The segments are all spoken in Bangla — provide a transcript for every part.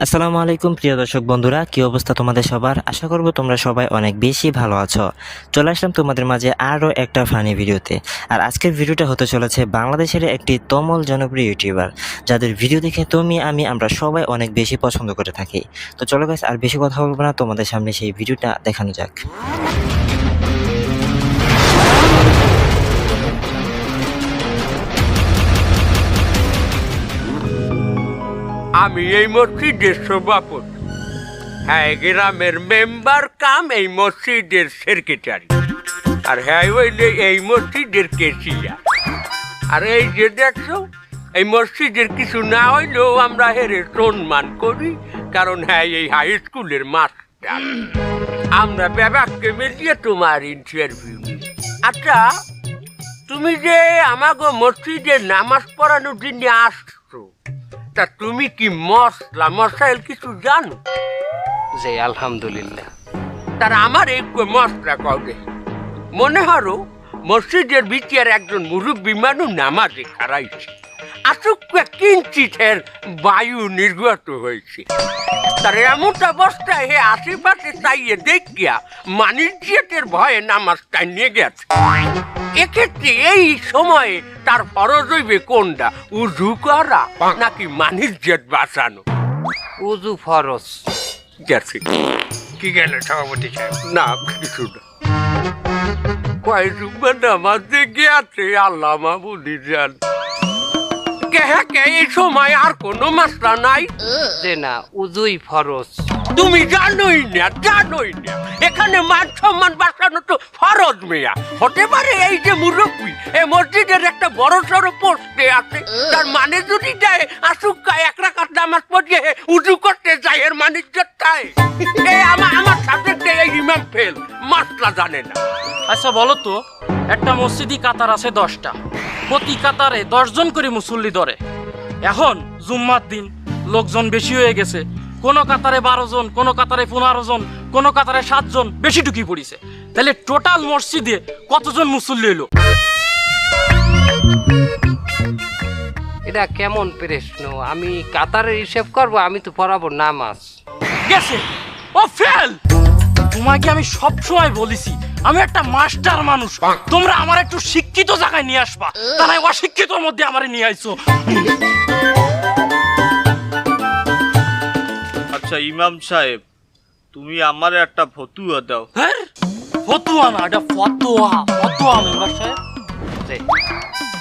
আসসালামু আলাইকুম প্রিয় দর্শক বন্ধুরা, কি অবস্থা তোমাদের সবার? আশা করব তোমরা সবাই অনেক বেশি ভালো আছো। চলে আসলাম তোমাদের মাঝে আরও একটা ফানি ভিডিওতে। আর আজকের ভিডিওটা হতে চলেছে বাংলাদেশের একটি তমল জনপ্রিয় ইউটিউবার, যাদের ভিডিও দেখে আমরা সবাই অনেক বেশি পছন্দ করে থাকি। তো চলো গাইস, আর বেশি কথা বলবো না, তোমাদের সামনে সেই ভিডিওটা দেখানো যাক। আমি এই মসজিদের সভাপতি, হ্যাঁ গ্রামের মেম্বার কাম এই মসজিদের সেক্রেটারি, আর হ্যাঁ হইলে এই মসজিদের কেসিয়া। আর এই যে দেখছো, এই মসজিদের কিছু না হইলেও আমরা হেরে সম্মান করি, কারণ হ্যাঁ এই হাই স্কুলের মাস্টার। আমরা ব্যাপারকে মিলিয়ে তোমার ইন্টারভিউ নিই। আচ্ছা, তুমি যে আমাকে মসজিদের নামাজ পড়ানোর জন্য আসছো, তা তুমি কি মশলা মশাইল কিছু জানো? যে আলহামদুলিল্লাহ। তার আমার এই মশলা কবে মনে হলো মসজিদের ভিতরে একজন মুরব্বী মানুষ নামাজে খারাইছে, আসুক কিঞ্চিতের বায়ু নির্গত হয়েছে। তার এমন অবস্থায় হে আশেপাশে চাইয়ে দেখিয়া মানিজ্যের ভয়ে নামাজটা নিয়ে গেছে। এক্ষেত্রে এই সময়ে তার ফরজ হইবে কোনটা, উজু করা নাকি মানিজ্যের বাঁচানো? উজু ফরজ। গেছে কি গেল সভাপতি সাহেব? না কিছু না, কয় জুম্মা নামাজ দেখে আছে, আল্লাহ মাহবুদি যান। এই সময় আর কোনো মাসলা নাই যে না, উজুই ফরজ। তুমি জানোই না এখানে মান সম্মান বাঁচানো তো ফরজ মেয়া। হতে পারে এই যে মুরব্বী এই মসজিদের একটা বড় সড়ো পোস্টে আছে, তার মানে যদি দেয় আসুক এক রাকাত নামাজ পড়িয়ে উজু করতে যায়, এর মানিজ্যত তাই। এই আমার সাবজেক্টে এই ইমাম ফেল, মাসলা জানে না। আচ্ছা বলো তো, একটা মসজিদি কাতার আছে 10টা, প্রতি কাতারে 10 জন করে মুসল্লি ধরে। এখন জুম্মার দিন লোকজন বেশি হয়ে গেছে, কোন কাতারে 12 জন, কোন কাতারে 15 জন, কোন কাতারে 7 জন, বেশি ঢুকি পড়িছে। তাহলে টোটাল মসজিদে কতজন মুসল্লি এলো? এটা কেমন প্রশ্ন? আমি কাতারের হিসেব করবো? আমি তো পড়াবো নামাজ। গেছে ও ফেল। তোমাকে আমি সব সময় বলেছি আমি একটা মাস্টার মানুষ, তোমরা আমার একটু শিক্ষিত জায়গায় নিয়ে আসবা, তা নয় অশিক্ষিতর মধ্যে আমারে নিয়ে আইছো। আচ্ছা ইমাম সাহেব, তুমি আমার একটা ফতুয়া দাও। হ্যাঁ, ফতুয়া না, এটা ফতোয়া। ফতোয়া মেম্বার সাহেব। যে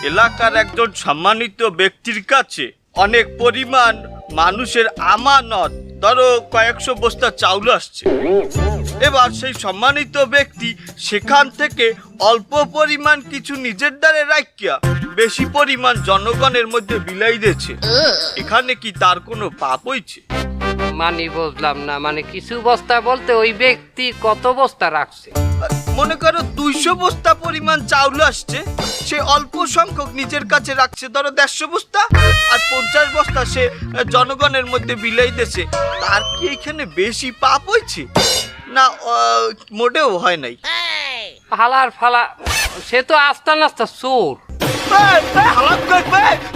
এলাকার একজন সম্মানিত ব্যক্তির কাছে অনেক পরিমাণ মানুষের আমানত, ধরো কয়েকশো বস্তা চাউল আসছে। এবার সেই সম্মানিত ব্যক্তি সেখান থেকে অল্প পরিমাণ কিছু নিজের দ্বারে রাখিয়া বেশি পরিমাণ জনগণের মধ্যে বিলাই দিয়েছে, এখানে কি তার কোনো পাপ হইছে? মানে বুঝলাম না, মানে কিছু বস্তা বলতে ওই ব্যক্তি কত বস্তা রাখছে? মনে করো 200 বস্তা পরিমাণ চাউল আসছে, সে অল্প সংখ্যক নিজের কাছে রাখছে, ধরো 150 বস্তা, আর 50 বস্তা সে জনগণের মধ্যে বিলাই দিয়েছে। তার কি এখানে বেশি পাপ হয়েছে না? মোটেও হয় নাই। ফালার ফালা, সে তো আস্তা নাস্তা চোর।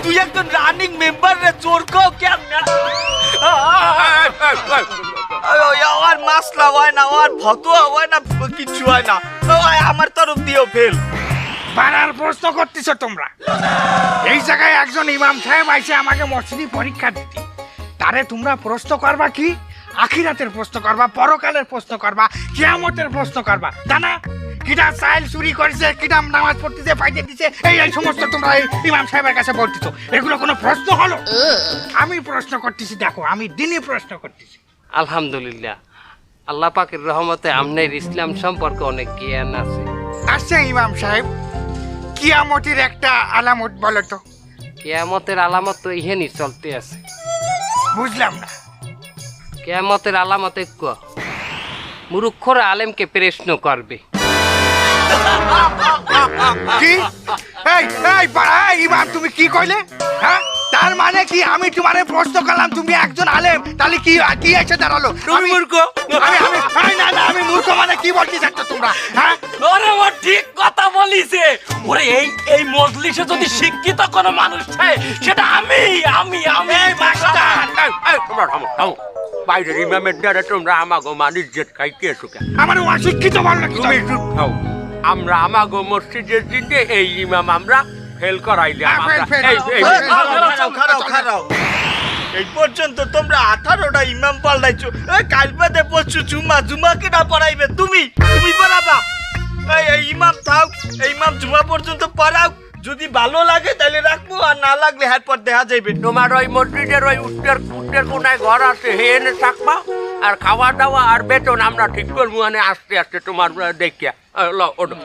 তুই একজন রানিং মেম্বার রে, চোর কও কেমন? আর মাসলা হয় না, আর ফতোয়া হয় না, কিছু হয় না। আমার তরফ দিয়েও ফেল। বাড়ার প্রশ্ন করতেছ তোমরা? এই জায়গায় একজন ইমাম সাহেব আইসে আমাকে মসজিদি পরীক্ষা দিতে, তারে তোমরা প্রশ্ন করবা কি? আখিরাতের প্রশ্ন করবা, পরকালের প্রশ্ন করবা, কিয়ামতের প্রশ্ন করবা, জানা? কিটা চাইল চুরি করেছে, কিটা নামাজ পড়তেছে, ফাইজে দিছে, এই সমস্ত তোমরা এই ইমাম সাহেবের কাছে বলতেছ। এগুলো কোনো প্রশ্ন হলো? আমি প্রশ্ন করতেছি, দেখো আমি দিনই প্রশ্ন করতেছি। আলহামদুলিল্লাহ, আল্লাহ পাকের রহমতে আমনের ইসলাম সম্পর্কে অনেক জ্ঞান আছে। আচ্ছা ইমাম সাহেব, কিয়ামতের একটা আলামত বলো তো। কিয়ামতের আলামত তো ইহেনি চলতে আছে। বুঝলাম না। কিয়ামতের আলামত এক মুরুক্ষরা আলেমকে প্রশ্ন করবে। কি? এই এই পাড়া ইমাম, তুমি কি কইলে? হ্যাঁ, তার মানে কি আমি তোমারে প্রশ্ন করলাম তুমি একজন আলেম তাহলে কি কি এসে দাঁড়ালো তুমি মূর্খ। আমি মূর্খ মানে কি বলতে চাচ্ছ তোমরা হ্যাঁ ওরে ও ঠিক কথা বলিছে। ওরে এই মজলিসে যদি শিক্ষিত কোনো মানুষ থাকে সেটা আমি। তোমরা থামো। বাইরের ইমামের দ্বারা তোমরা আমাগো মানুষ জেট খাইতে এসো কেন? আমার অশিক্ষিত বললো কি তুমি চুপ থাও। আমরা আমাগো মসজিদের দিনে এই ইমাম আমরা ফেল করাইলাম। খারাও এই পর্যন্ত তোমরা 18টা ইমাম পাল্টাইছো। কাল বাদে পরশু জুমা কেটা পড়াইবে? তুমি পড়াবা? এই ইমাম থাক, এই ইমাম জুমা পর্যন্ত পড়াও। যদি ভালো লাগে তাহলে রাখবো, আর না লাগলে হাত পর দেখা যাইবে। তোমার ওই মসজিদের ওই উত্তর কোনায় ঘর আছে, হে এনে থাকবা। আর খাওয়া দাওয়া আর বেতন আমরা ঠিক করবো, মানে আস্তে আস্তে তোমার দেখিয়া ওঠো।